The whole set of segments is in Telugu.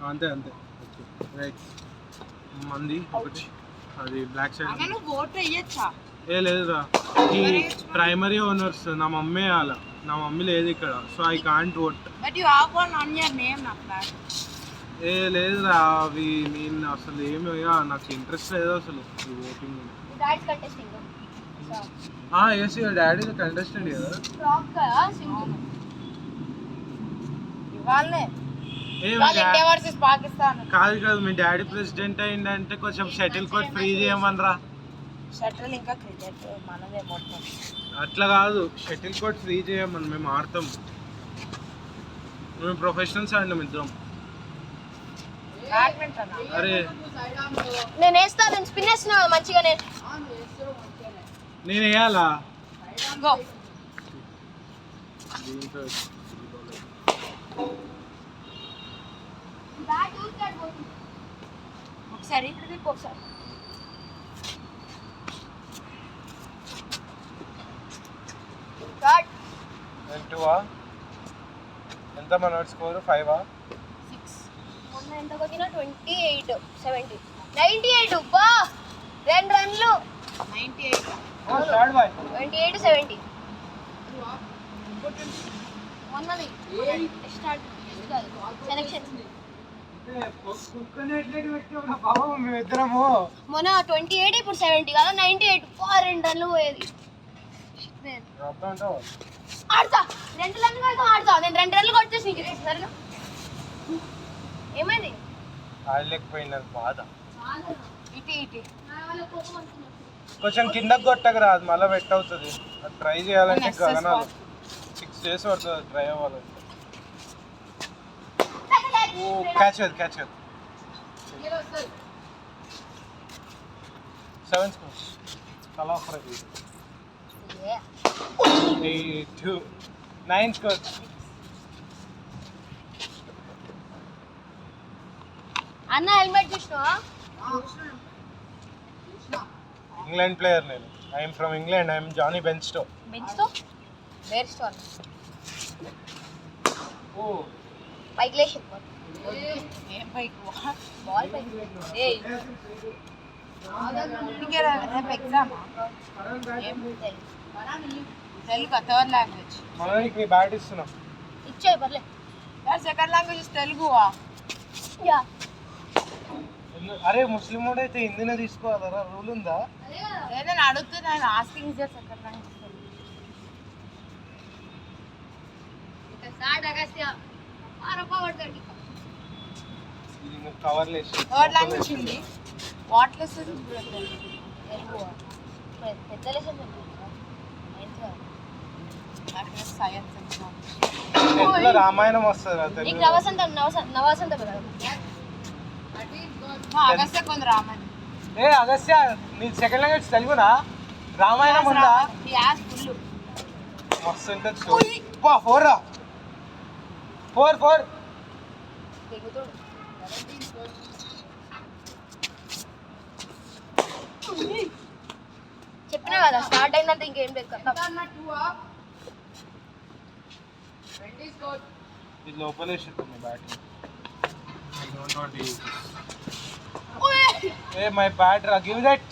అంతే అంతే రైట్ మంది ఒకటి అది బ్లాక్ సైడ్ ఓట్ వేయచ్చా ఏ లేదురా ఈ ప్రైమరీ ఓనర్స్ నా మమ్మీ అలా నా మమ్మీ లేదు ఇక్కడ so I can't vote but you have one on your name నా ఫ్లాట్ ఏ లేదురా అవి నేను అసలు ఏమి నాకు ఇంట్రెస్ట్ లేదు అసలు ఈ voting daddy contesting as your daddy is contestant కదా ఫ్రాక్ సింపుల్ ఇవాల్నే ఏ ఇండియా వర్సెస్ పాకిస్తాన్ కాదు మీ డాడీ ప్రెసిడెంట్ అయిందంటే కొంచెం షటిల్ కోర్ట్ ఫ్రీ చేయమనరా షటిల్ ఇంకా క్రికెట్ మనదే మొత్తం అట్లా కాదు షటిల్ కోర్ట్ ఫ్రీ చేయమని మేము ఆడతాం మేము ప్రొఫెషనల్స్ ఆడినాం ఇద్దరం బ్యాడ్మింటన్ అరే నేను వేస్తాను నేను స్పిన్ వేస్తున్నా మంచిగా నేను వేయాలా గో ఒకసారి ఇక్కడ తిప్పు ఒకసారి స్టార్ట్ ఎంత మన స్కోర్ 5 మొన్న ఎంత కొట్టినా 28 70 98 బా 2 రన్లు 28 70 మొన్నది స్టార్ట్ సెలక్షన్ మొన్న 28 ఇప్పుడు 70 కదా 98 2 రన్లు పోయేది ఆడతా 2 రన్లు కాదు ఆడతా నేను 2 రన్లు కొట్టేసి నీకు సరేనా ఏమైంది ఆడలేకపోయినా బాధ ఇటు కొంచెం కిందకు కొట్టకరా అది మళ్ళీ వెట్ అవుతుంది అది ట్రై చేయాలంటే గగనాలు 6 days పడుతుంది ట్రై అవ్వాలంటే క్యాచ్ సెవెన్ స్కోర్స్ చాలా ఆఫర్ అది 9 scores అన్న హెల్మెట్ చూసినావా ఇంగ్లాండ్ ప్లేయర్ నేను I'm from England I'm Jonny Bairstow బెంచ్తో వేర్ స్టోర్ ఓ పైకి లేచి ఏం బైక్ బాల్ పైకి ఏయ్ రేపు ఎగ్జామ్ ఏం తెలుగు థర్డ్ లాంగ్వేజ్ మనకి బ్యాట్ ఇస్తున్నాం ఇచ్చాయి పర్లే యార్ సెకండ్ లాంగ్వేజ్ తెలుగు యా అరే ముస్లిం వాడు అయితే హిందీనే తీసుకోవాలరా రూల్ ఉందా నేను అడుగుతున్నాను asking is second language start Agastya ఆరపవడకండి ఇది కవర్ లేసి third language Hindi what lesson Telugu పెద్ద లెసన్ సైన్స్ తెలుగులో రామాయణం వస్తుంది నీకు తెలుగు నవసంత అగస్త్య కొంత రామన్ ఏ అగస్త్య నీ సెకండ్ లాంగ్వేజ్ తెలుగునా రామాయణం ఉందా యాస్ ఫుల్ మస్తు ఉంటుంది బా 4 రా 4 దిగుతుడు చెప్పినా కదా స్టార్ట్ అయిందంటే ఇంకేం లేదు కదా ఇది లోపలేస్తుంది batting I don't want to use a my bat రా give that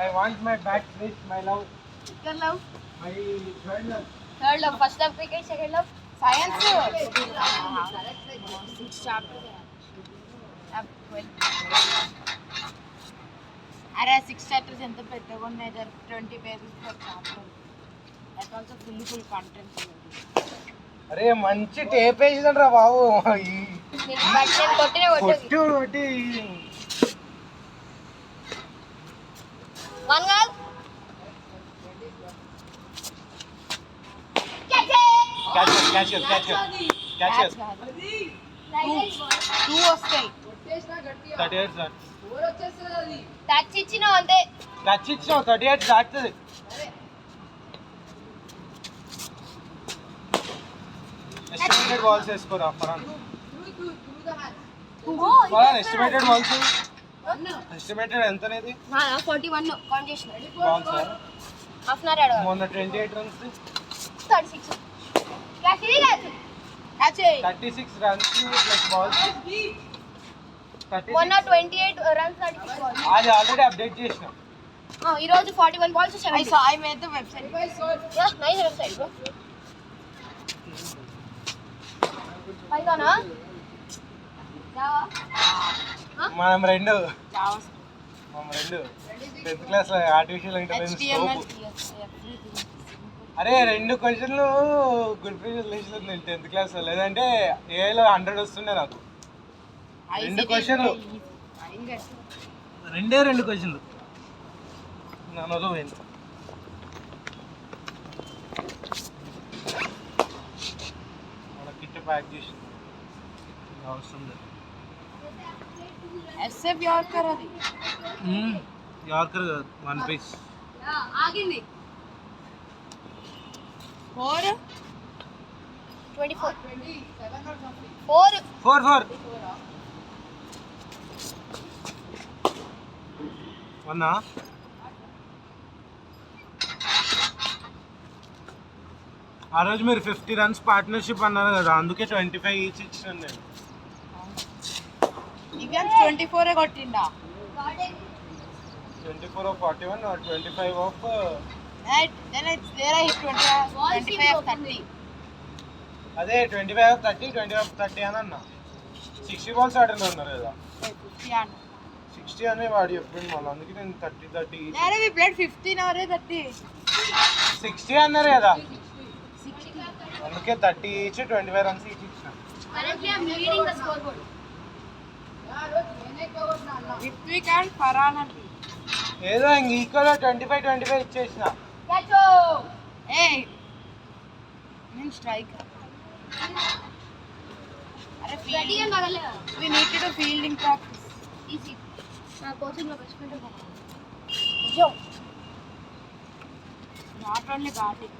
I want my bat please my love my third love first love cricket second love science అరే 6 చాప్టర్స్ ఎంత పెద్దగా ఉన్నాయి 20 pages per chapter that also full content అరే మంచి టేప్ వేసిండ్రా బాబు కొట్టి వన్ గర్ల్ క్యాచ్ 2 వస్తాయి టచ్ ఇచ్చినావు అంతే టచ్ ఇచ్చావు 38 దాటుతుంది ఎస్టిమేటెడ్ బాల్స్ వేసుకోరా ఫరాన్ ఎస్టిమేటెడ్ బాల్స్ ఎస్టిమేటెడ్ ఎంత అనేది 41 కౌంట్ చేసిన బాల్స్ హాఫ్ అన్ అవర్ ఆడవాలి మొన్న 28 runs 36 క్యాచ్ ఇది క్యాచ్ 36 runs plus balls మొన్న 28 runs 36 balls. అది ఆల్రెడీ అప్డేట్ చేసిన. ఈ రోజు 41 balls 70. I made the website. Yeah, nice website bro. Python ah? Java? మనం రెండు JavaScript, 10th క్లాస్ లో ఆర్టిఫిషియల్ ఇంటెలిజెన్స్ HTML, సోపు. everything. అరే 2 క్వశ్చన్లు గుడ్ ప్రీవియస్ లిస్ట్ నేను 10th క్లాస్ లో, లేదంటే ఏఐలో 100 వస్తుండే నాకు. రెండు క్వశ్చన్లు. రెండు క్వశ్చన్లు నన్ను పోయింది. మన కిట్ ప్యాక్ చేసి అవసరం లేదు. SF Yorker అది. యార్కర్ కాదు, 1 పీస్. ఆగింది. 4 24 4 4 వన్నా ఆ రోజు మీరు 50 runs పార్ట్నర్షిప్ అన్నారు కదా, అందుకే 25 ఈచ్ ఇచ్చినాను నేను. Divyansh 24 కొట్టిండా. 24 of 41 or 25 of Right, then it's there I hit 25 of 30. అదే 25 of 30 20 of 30 అని అన్నా. 60 balls ఆడిన ఉన్నారు కదా, 50 అన్న. 60 అనే వాడు చెప్పింది మళ్ళీ, అందుకే నేను 30 There we played 15 or 30. 60 అన్నారు కదా, అందుకే 30 ఈచ్ 25 runs ఈచ్ ఇచ్చిన. currently I'm leading the scoreboard. Ritwik and Farhan and ఏదో ఇంక ఈక్వల్ 25 ఇచ్చేసిన. Catch. hey, నేను striker. అరే Batting fielding, and bagale. we need to do fielding practice. Easy. నా కోచింగ్ లో బెస్ట్ ఫ్రెండ్ జో. Not only batting.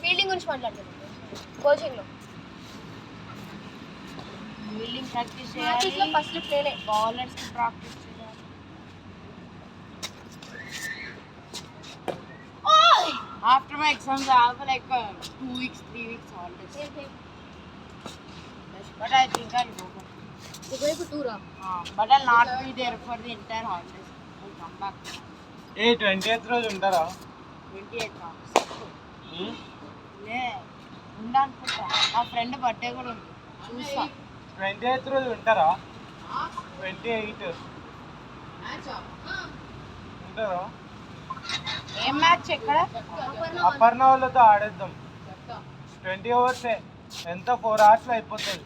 ఫీల్డింగ్ గురించి మాట్లాడుతున్నాను కోచింగ్ లో. Fielding practice ప్రాక్టీస్ లో చేయాలి. ఫస్ట్ ప్లేనే. Bowlers కి practice చేయాలి. After my exams, I have like 2 weeks, 3 weeks holidays. But I think I'll go back. ఒకవైపు టూరా. But I'll not be there for the entire holidays. I'll come back. 20th రోజు ఉంటారా? 28 hours. లే ఉండనుకుంటా, మా ఫ్రెండ్ బర్త్డే కూడా ఉంది, చూస్తా. 28th రోజు ఉంటారా? 28 ఉంటారా? ఏం మ్యాచ్ ఎక్కడ? అపర్ణ వాళ్ళతో ఆడేద్దాం. 20 overs ఎంత 4 hours లో అయిపోతుంది.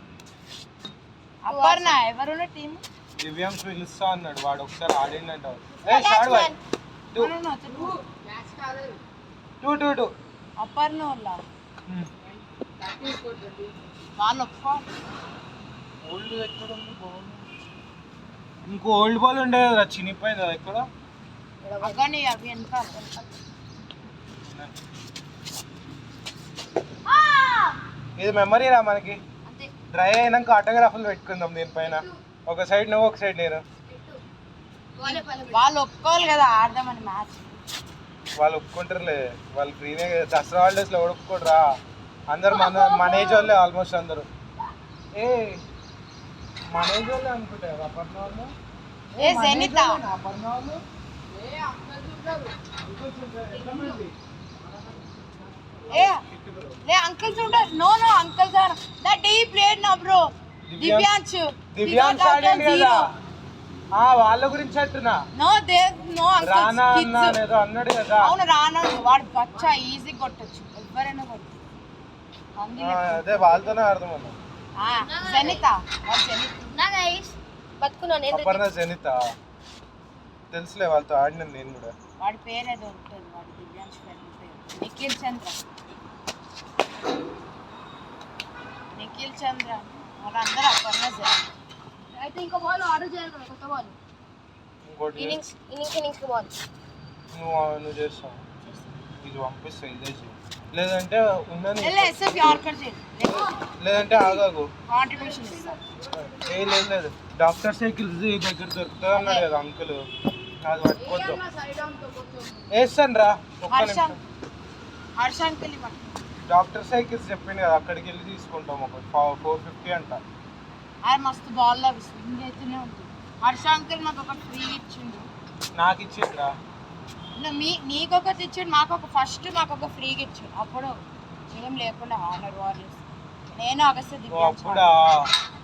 అపర్ణ ఎవరున్న టీం? దివ్యాంశ్ పిలుస్తా అన్నాడు, వాడు ఒకసారి ఆడిండంట. షార్ట్ బాయ్ 2 అపర్ణ వాళ్ళ వాళ్ళు ఒప్పుకోవాలి. ఓల్డ్ ఎక్కడ ఉంది బాల్? ఇంకో ఓల్డ్ బాల్ ఉండే కదా, చినిపోయింది కదా ఎక్కడ. అక్కడని అవి ఎంత ఇది మెమరీ రా మనకి. అంతే. డ్రై అయినాక ఆటోగ్రాఫ్లు పెట్టుకుందాం దీనిపైన, ఒక సైడ్ నువ్వు ఒక సైడ్ నేను. వాళ్ళు ఒప్పుకోవాలి కదా ఆడదామని మ్యాచ్. వాళ్ళు ఒప్పుకుంటారులే, వాళ్ళు ఫ్రీనే. దసరా హాలిడేస్లో ఒప్పుకోడరా అందరు, మన ఏజ్ వాళ్ళే ఆల్మోస్ట్ అందరూ. మన ఏజ్ వాళ్ళే అనుకుంటా కదా అపర్ణ వాళ్ళు. ఏ జనిత అపర్ణ వాళ్ళు లే అంకుల్స్ ఉంటారు. No uncles are that he played now bro. Divyansh ఆడింది కదా, వాళ్ళ గురించి అంటున్నా. నో రానా అంకుల్స్ అన్నా ఏదో అన్నాడు కదా. అవును రానా, వాడు బచ్చా ఈజీ కొట్టచ్చు, ఎవరైనా కొట్టచ్చు. అదే వాళ్ళతోనే అర్థమన్నా. జనిత నా గైస్ బతుకున్నా నేను. అపర్ణ జనిత తెలుసులే, వాళ్ళతో ఆడినాను నేను కూడా. వాడి పేరు ఏదో ఉంటుంది, వాడి దివ్యాంశ్ పేరు నిఖిల్ చంద్ర వాళ్ళందరూ అపర్ణ జనిత. అయితే ఇంకో బాల్ ఆర్డర్ చేయాలి కదా, కొత్త బాల్. ఇంకోటి ఇన్నింగ్స్ కి బాల్ నువ్వు చేస్తావు, ఇది పంపిస్తా ఇదే చేయి. లేదంటే ఉన్నది, ఎస్ఎఫ్ యార్కర్ చేయండి, లేదంటే ఆగాగు. కాంట్రిబ్యూషన్ ఇస్తాను. లేదు డాక్టర్ సైకిల్స్ దగ్గర దొరుకుతుంది అన్నాడు కదా అంకుల్, అది పట్టుకోద్దాం. వేస్తాను రా ఒక్క నిమిషం. హర్ష అంకుల్ ఇవ్వండి. డాక్టర్ సైకిల్స్ చెప్పింది కదా, అక్కడికి వెళ్ళి తీసుకుంటాం. ఒక 450 అంట. అది మస్తు బాల్ స్వింగ్ అయితేనే ఉంటుంది. హర్ష అంకుల్ మాకు ఒక ఫ్రీ ఇచ్చిండు. నాకు ఇచ్చిండ్రా. నీకొకటి ఇచ్చిండు, ఫస్ట్ మాకు ఒక ఫ్రీగా ఇచ్చిండు. అప్పుడు ఏం లేకుండా ఆనర్ వారియర్స్ నేను అగస్త్య దివ్య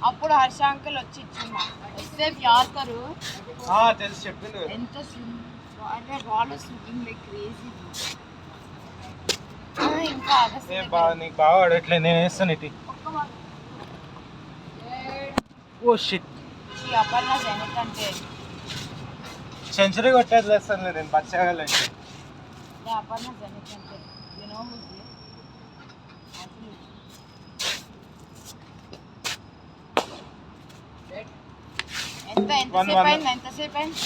అప్పుడు హర్ష అంకుల్ వచ్చి ఇచ్చిండు. ఎస్ఎఫ్ యార్కరు తెలుసు చెప్పిండు. ఎంత బాల్ స్వింగ్ లైక్ క్రేజీ. ఇంకా అగస్త్య నీకు బాగా ఆడట్లే, నేను వేస్తాను ఇటు. Oh shit. అపర్ణ జెనిత్ అంటే సెంచరీ కొట్టేది వేస్తాను నేను పచ్చగలంటే. అపర్ణ జెనిత్ అంటే యు నో హూ ఇస్ ఎంతసేపు అయింది?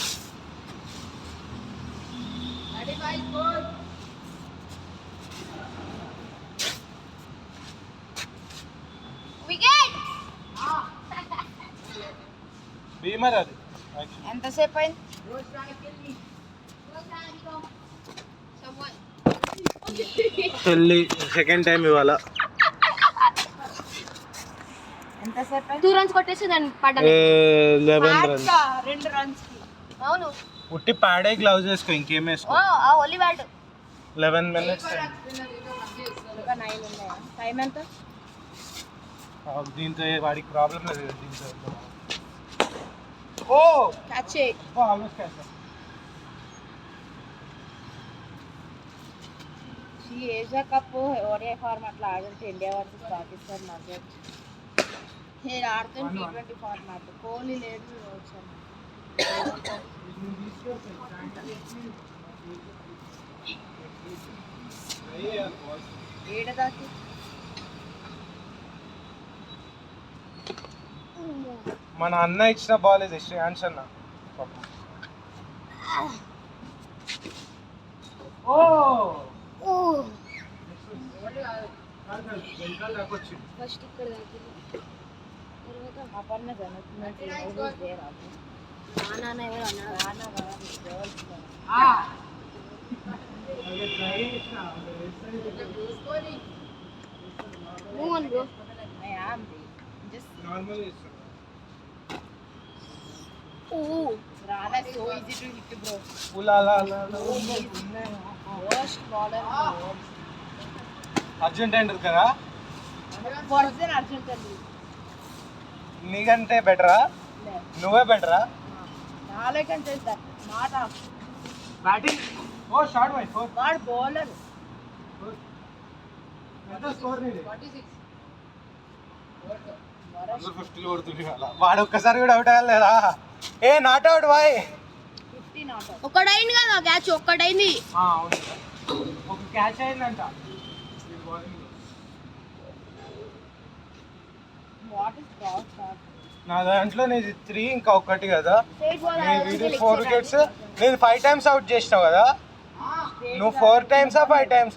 వికెట్ భీమర్ అది ఎంతసేపు అయింది? పెళ్ళి సెకండ్ టైం ఇవాళ. ఎంతసేపు 2 runs కొట్టేసి దాన్ని పడ్డాను. 11 runs. 2 runs. అవును ఉట్టి పాడే గ్లౌజ్ వేసుకో, ఇంకేం వేసుకో. ఆ ఓన్లీ బ్యాట్ 11 minutes. ఇంకా 9 ఉన్నాయా? టైం ఎంత? దీంతో వాడికి ప్రాబ్లం లేదు దీంతో. ఓ క్యాచ్ ఆల్మోస్ట్ క్యాచ్. ఈ ఏషియా కప్ ఒరే ఫార్మాట్లో ఆడుంటే ఇండియా వర్సెస్ పాకిస్తాన్ మధ్య నేను ఆడుతాను. T20 format. కోహ్లీ లేడు, రోహిత్ శర్మ. ఏడదాకి మన అన్న ఇచ్చిన బాల్ ఇది శ్రేయాన్స్ అన్న. ఓ ఫస్ట్ ఇక్కడ దాకింది. తర్వాత అపర్ణ జరుగుతుందంటే నాన్న ఎవరు అన్నారు? Move on bro. Rana is so easy to hit, bro. Worst bowler in the world. Arjun టెండూల్కరా? Worse than Arjun Tendulkar. నీకంటే బెటరా? నువ్వే బెటరా? నాకంటే not off. బ్యాటింగ్. ఓ షాట్ బై 4. వాడు బౌలర్. ఎంత స్కోర్ నీది? 46. అందరూ 50 కొడుతుంది అలా. వాడు ఒక్కసారి కూడా అవుట్ అవ్వలేదా? A not out boy. 50 not out. ఒక్కడైంది కదా క్యాచ్, ఒక్కడైంది. అవును, ఒక క్యాచ్ అయిందంట. What is cross shot? నా దాంట్లో నీది 3 ఇంకా ఒకటి కదా. స్ట్రైట్ బాల్ నీ 4 వికెట్స్. నేను 5 times అవుట్ చేసినావు కదా. నువ్వు 4 times 5 times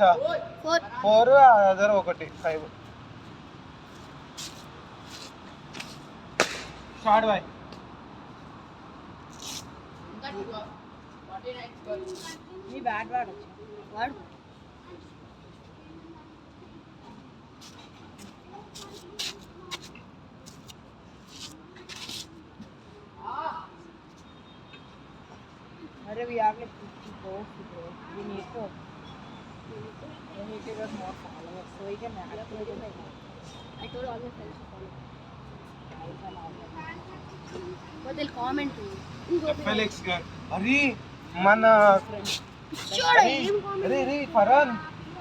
4 అదర్ ఒకటి 5. Shot bye. నీ బ్యాట్ వాడచ్చు. వాడు अरे we have like 50 posts, bro. We need to get more followers so we can actually like. I told all my friends to follow. But they'll comment to you. Felix గారు. అరే మన Sure, ఏం comment? అరే ఫరాన్,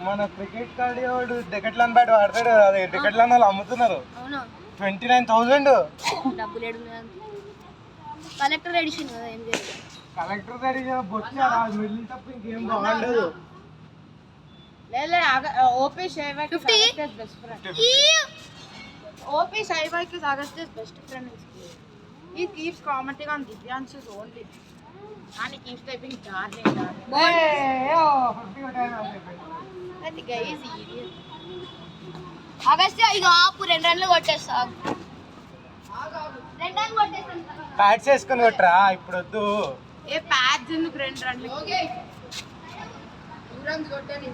మన క్రికెట్ ఆడేవాడు డెకెట్లాన్ బ్యాట్ వాడతాడు. అదే డెకెట్లాన్ వాళ్ళు అమ్ముతున్నారు. అవునా? 29,000. డబ్బులు ఏడు కలెక్టర్ ఎడిషన్ కదా, ఏం చేయాలి? కలెక్టర్ గారి బొచ్చారా మిడిల్ తప్ప ఇంకేం బాగుండదు. ले ओपी शैवाक 50 बेस्ट फ्रेंड. ఈ OP शैवाक is Agastya's best friend. He keeps commenting on Divyanshu's only and he keeps typing darling. That guy is idiot. Agastya ఇక ఆపు, 2 రన్లు కొట్టేస్తా. 2 రన్లు కొట్టేస్తాను. బ్యాట్స్ వేసుకొని కొట్టరా ఇప్పుడు వద్దు. ఏ ప్యాడ్స్ ఎందుకు 2 రన్లు? ఓకే 2 రన్స్ కొట్టని